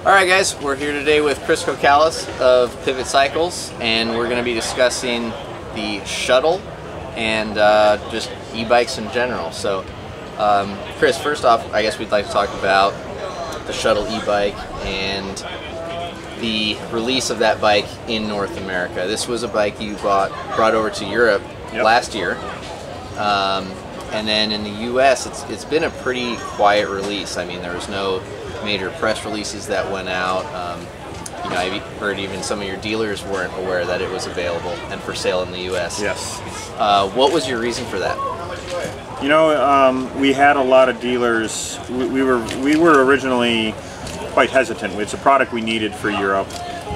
Alright guys, we're here today with Chris Cocalis of Pivot Cycles, and we're going to be discussing the Shuttle and just e-bikes in general. So Chris, first off, I guess we'd like to talk about the Shuttle e-bike and the release of that bike in North America. This was a bike you brought over to Europe last year, and then in the US it's been a pretty quiet release. I mean, there was no major press releases that went out. You know, I've heard even some of your dealers weren't aware that it was available and for sale in the US. Yes. What was your reason for that? You know, we had a lot of dealers. We were originally quite hesitant. It's a product we needed for Europe.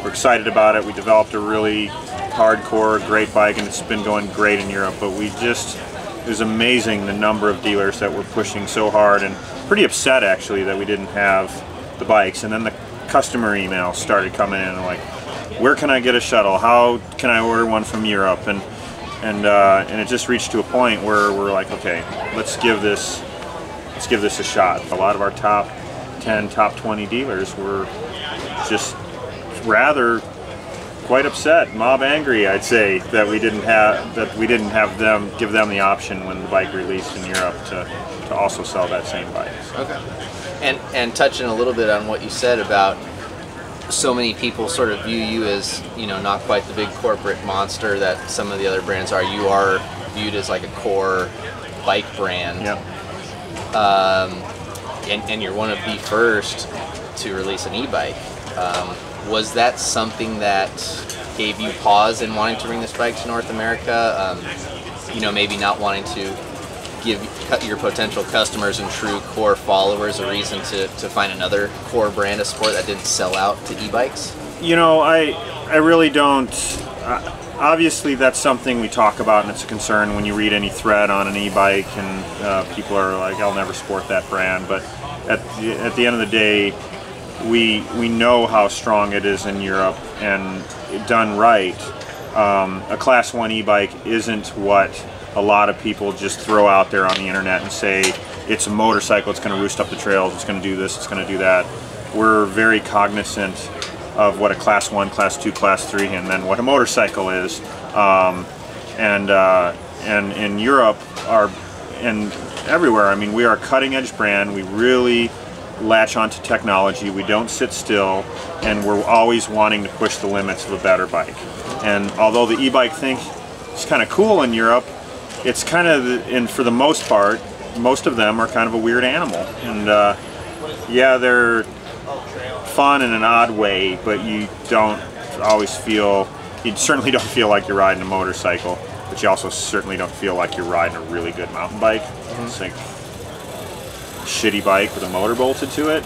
We're excited about it. We developed a really hardcore, great bike, and it's been going great in Europe. But it was amazing the number of dealers that were pushing so hard, and pretty upset actually that we didn't have the bikes. And then the customer emails started coming in, and like, where can I get a Shuttle? How can I order one from Europe? And it just reached to a point where we're like, okay, let's give this a shot. A lot of our top 10, top 20 dealers were just rather quite upset, mob angry, I'd say, that we didn't have them give them the option when the bike released in Europe to also sell that same bike. Okay. And touching a little bit on what you said about so many people sort of view you as, you know, not quite the big corporate monster that some of the other brands are. You are viewed as like a core bike brand. Yeah. And you're one of the first to release an e-bike. Was that something that gave you pause in wanting to bring this bike to North America? You know, maybe not wanting to give your potential customers and true core followers a reason to find another core brand of sport that didn't sell out to e-bikes? You know, I really don't. Obviously, that's something we talk about, and it's a concern when you read any thread on an e-bike, and people are like, "I'll never sport that brand." But at the end of the day, we know how strong it is in Europe, and done right, a Class 1 e-bike isn't what a lot of people just throw out there on the internet and say it's a motorcycle, it's going to roost up the trails, it's going to do this, it's going to do that. We're very cognizant of what a Class 1, Class 2, Class 3, and then what a motorcycle is. And in Europe, and everywhere, I mean, we are a cutting-edge brand. We really latch onto technology. We don't sit still, and we're always wanting to push the limits of a better bike. And although the e-bike thing is kind of cool in Europe, it's kind of, and for the most part, most of them are kind of a weird animal. And yeah, they're fun in an odd way, but you don't always feel, you certainly don't feel like you're riding a motorcycle, but you also certainly don't feel like you're riding a really good mountain bike. It's like a shitty bike with a motor bolted to it,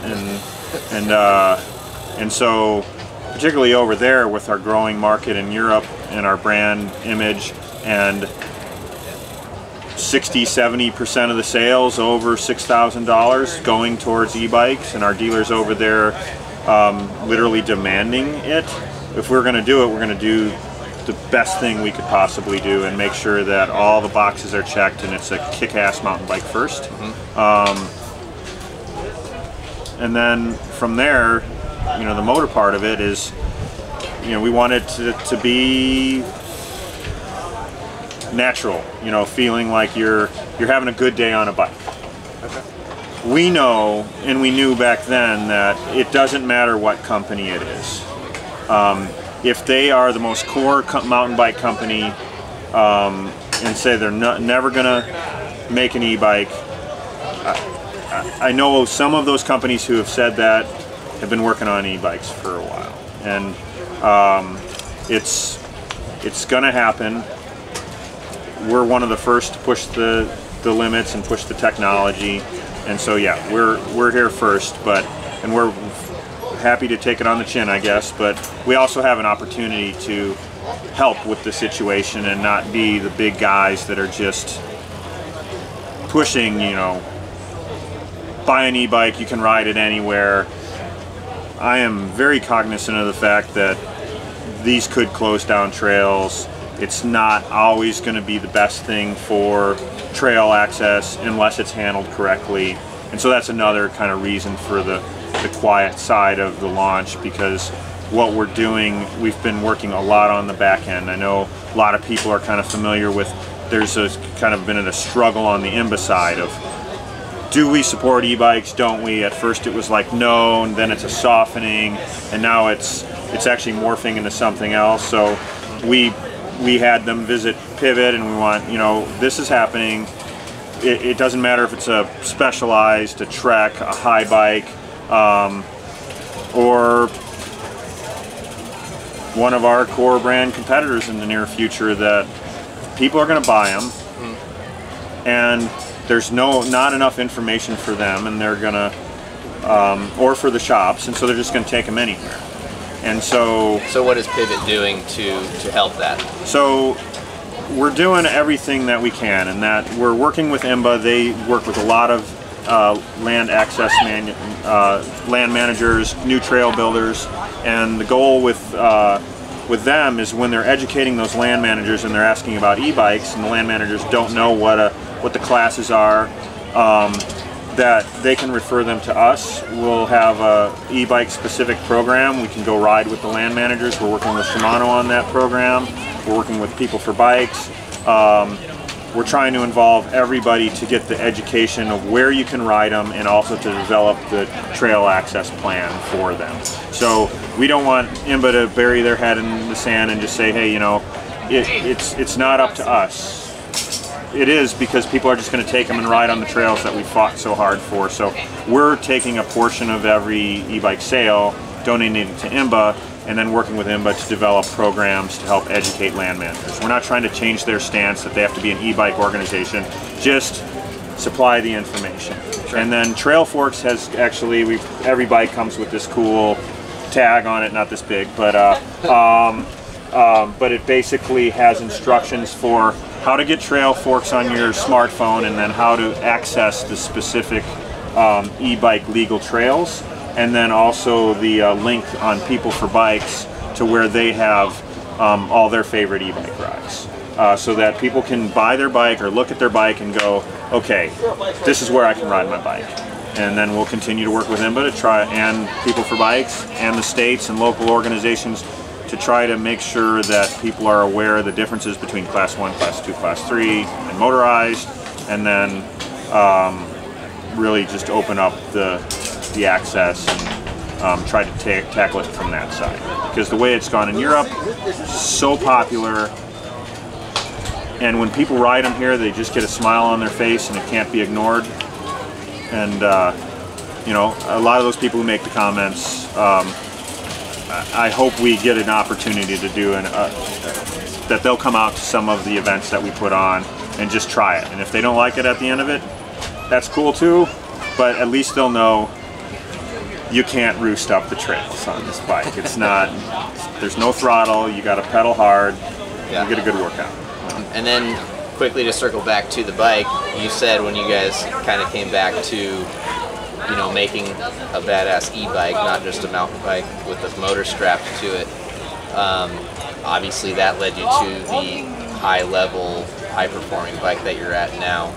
and so particularly over there with our growing market in Europe and our brand image, and 60–70% of the sales over $6,000 going towards e-bikes, and our dealers over there literally demanding it. If we're going to do it, we're going to do the best thing we could possibly do and make sure that all the boxes are checked, and it's a kick-ass mountain bike first. And then from there, you know, the motor part of it is, you know, we want it to be natural, you know, feeling like you're having a good day on a bike. Okay. We know, and we knew back then, that it doesn't matter what company it is. If they are the most core mountain bike company and say they're never gonna make an e-bike, I know some of those companies who have said that have been working on e-bikes for a while, and it's gonna happen. We're one of the first to push the limits and push the technology, and so yeah, we're here first, and we're happy to take it on the chin, I guess, but we also have an opportunity to help with the situation and not be the big guys that are just pushing, you know, buy an e-bike, you can ride it anywhere. I am very cognizant of the fact that these could close down trails. It's not always going to be the best thing for trail access unless it's handled correctly. And so that's another kind of reason for the the quiet side of the launch, because what we're doing, we've been working a lot on the back end. I know a lot of people are kind of familiar with, there's a kind of been a struggle on the IMBA side of, do we support e-bikes, don't we? At first it was like no, and then it's a softening, and now it's actually morphing into something else. So we had them visit Pivot, and we want, you know, this is happening. It doesn't matter if it's a Specialized, a Trek, a high bike, or one of our core brand competitors in the near future, that people are going to buy them, and there's not enough information for them, and they're going to, or for the shops, and so they're just going to take them anywhere. And so what is Pivot doing to help that? So we're doing everything that we can, and that we're working with IMBA. They work with a lot of land access land managers, new trail builders, and the goal with them is, when they're educating those land managers and they're asking about e-bikes, and the land managers don't know what the classes are, that they can refer them to us. We'll have a e-bike specific program. We can go ride with the land managers. We're working with Shimano on that program. We're working with People for Bikes. We're trying to involve everybody to get the education of where you can ride them, and also to develop the trail access plan for them. So we don't want IMBA to bury their head in the sand and just say, hey, you know, it's not up to us. It is, because people are just going to take them and ride on the trails that we fought so hard for. So we're taking a portion of every e-bike sale, donating it to IMBA, and then working with IMBA to develop programs to help educate land managers. We're not trying to change their stance that they have to be an e-bike organization, just supply the information. Sure. And then Trail Forks has actually, every bike comes with this cool tag on it, not this big, but it basically has instructions for how to get Trail Forks on your smartphone, and then how to access the specific e-bike legal trails, and then also the link on People for Bikes to where they have all their favorite e-bike rides, so that people can buy their bike or look at their bike and go, okay, this is where I can ride my bike. And then we'll continue to work with IMBA to try, and People for Bikes, and the states and local organizations, to try to make sure that people are aware of the differences between Class 1, Class 2, Class 3, and motorized, and then really just open up the access, and try to tackle it from that side. Because the way it's gone in Europe, so popular, and when people ride them here, they just get a smile on their face, and it can't be ignored. And you know, a lot of those people who make the comments, I hope we get an opportunity to do that they'll come out to some of the events that we put on and just try it. And if they don't like it at the end of it, that's cool too, but at least they'll know you can't roost up the trails on this bike. It's not, there's no throttle, you gotta pedal hard, you get a good workout. And then quickly to circle back to the bike, you said when you guys kind of came back to, you know, making a badass e-bike, not just a mountain bike with a motor strapped to it, obviously that led you to the high-level, high-performing bike that you're at now.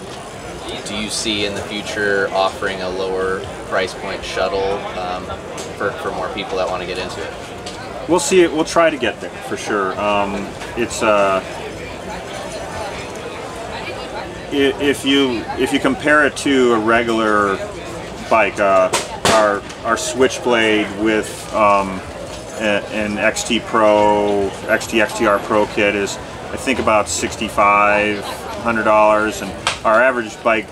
Do you see in the future offering a lower price point Shuttle for more people that want to get into it? We'll see it. We'll try to get there for sure. If you compare it to a regular bike, our Switchblade with an XT XTR Pro kit is, I think, about $6,500, and our average bike,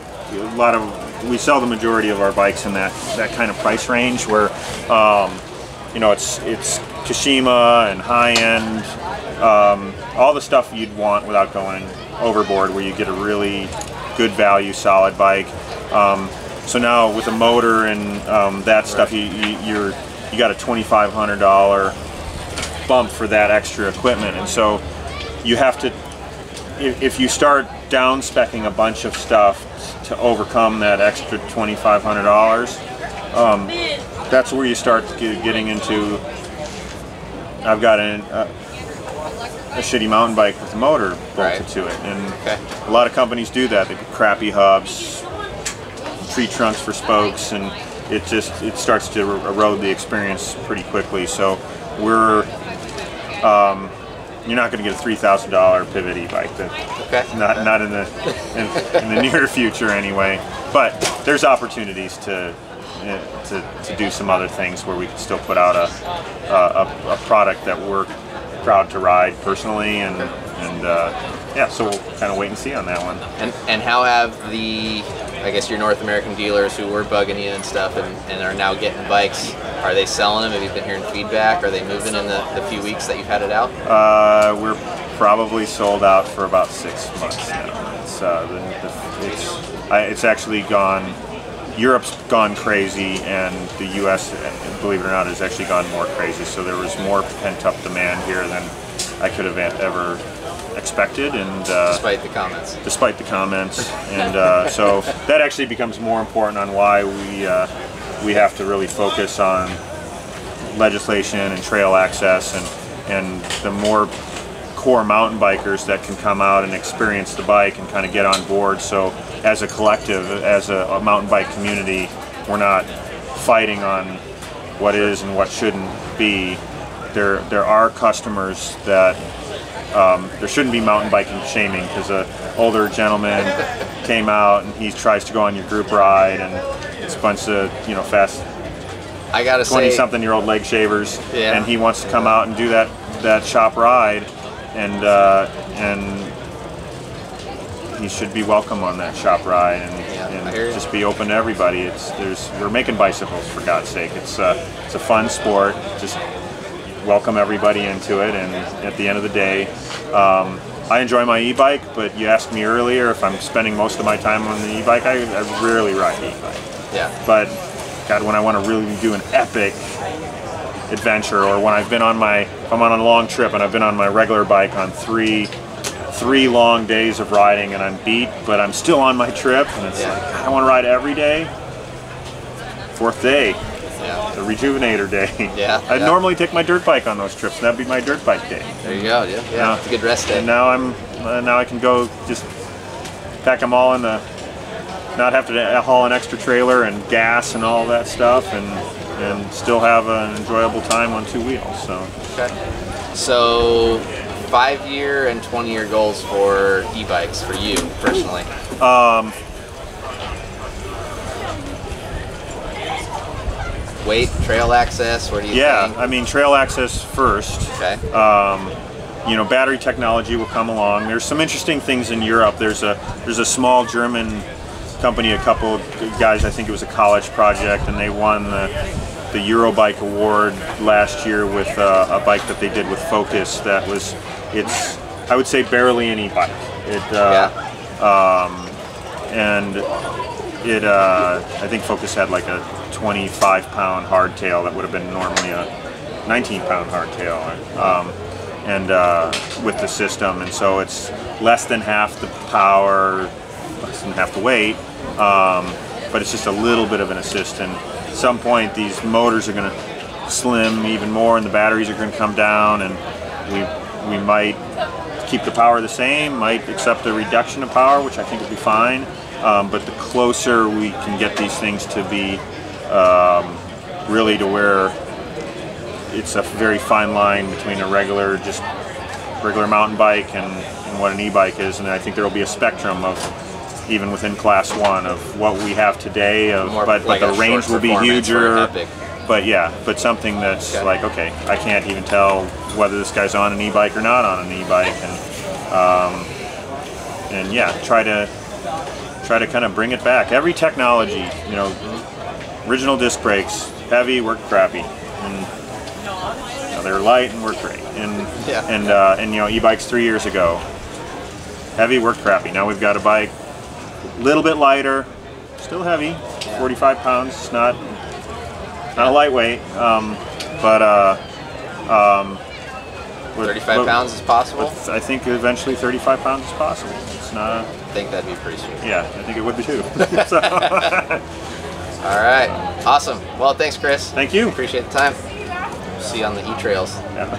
we sell the majority of our bikes in that kind of price range, where you know, it's Kashima and high end, all the stuff you'd want without going overboard, where you get a really good value, solid bike. So now with a motor and that stuff, you got a $2,500 bump for that extra equipment, and so you have to, if you start down specking a bunch of stuff to overcome that extra $2,500, that's where you start getting into, I've got a shitty mountain bike with a motor bolted to it, and a lot of companies do that. They put crappy hubs, tree trunks for spokes, and it starts to erode the experience pretty quickly. So we're you're not going to get a $3,000 pivot e-bike. Okay. Not in the near future anyway. But there's opportunities to do some other things where we can still put out a product that we're proud to ride personally, and yeah, so we'll kind of wait and see on that one. And how have I guess your North American dealers who were bugging you and stuff and are now getting bikes, are they selling them? Have you been hearing feedback? Are they moving in the few weeks that you've had it out? We're probably sold out for about 6 months now. It's actually gone. Europe's gone crazy, and the U.S., believe it or not, has actually gone more crazy. So there was more pent-up demand here than I could have ever expected, and despite the comments. Despite the comments, and so that actually becomes more important on why we have to really focus on legislation and trail access, and the more core mountain bikers that can come out and experience the bike and kind of get on board. So as a collective, as a mountain bike community, we're not fighting on what is and what shouldn't be. There are customers that there shouldn't be mountain biking shaming, because an older gentleman came out and he tries to go on your group ride, and it's a bunch of fast, I gotta 20-something-year-old leg shavers, yeah, and he wants to come out and do that shop ride, and he should be welcome on that shop ride, and just be open to everybody. We're making bicycles, for God's sake. It's a fun sport. Just welcome everybody into it, and at the end of the day, I enjoy my e-bike, but you asked me earlier if I'm spending most of my time on the e-bike. I rarely ride the e-bike. Yeah. But God, when I want to really do an epic adventure, or when if I'm on a long trip and I've been on my regular bike on three long days of riding and I'm beat, but I'm still on my trip, and it's like, God, I want to ride every day. Fourth day, the rejuvenator day. Yeah. I'd normally take my dirt bike on those trips, and that'd be my dirt bike day. There you go. Yeah. It's a good rest day. And now now I can go just pack them all in not have to haul an extra trailer and gas and all that stuff, and still have an enjoyable time on 2 wheels. So. Okay. So 5-year and 20-year goals for e-bikes for you personally? Weight, trail access, where do you think? Yeah, I mean, trail access first. Okay. Battery technology will come along. There's some interesting things in Europe. There's a small German company, a couple of guys, I think it was a college project, and they won the Eurobike award last year with a bike that they did with Focus. It's I would say barely an e-bike. I think Focus had like a 25-pound hardtail that would have been normally a 19-pound hardtail, with the system, and so it's less than half the power, less than half the weight, but it's just a little bit of an assist. And at some point, these motors are going to slim even more, and the batteries are going to come down, and we might keep the power the same, might accept a reduction of power, which I think would be fine. But the closer we can get these things to be really to where it's a very fine line between a regular mountain bike and what an e-bike is, and I think there will be a spectrum of, even within Class 1, of what we have today, but the range will be huger. But something that's like, okay, I can't even tell whether this guy's on an e-bike or not on an e-bike, and yeah, try to kind of bring it back. Every technology, original disc brakes, heavy, worked crappy, and they're light and work great. And e-bikes 3 years ago, heavy, worked crappy. Now we've got a bike a little bit lighter, still heavy, 45 pounds. It's not a lightweight, but 35 pounds is possible? I think eventually 35 pounds is possible. It's not. I think that'd be pretty sweet. Yeah, I think it would be too. All right, awesome. Well, thanks, Chris. Thank you. Appreciate the time. See you on the e-trails. Yeah.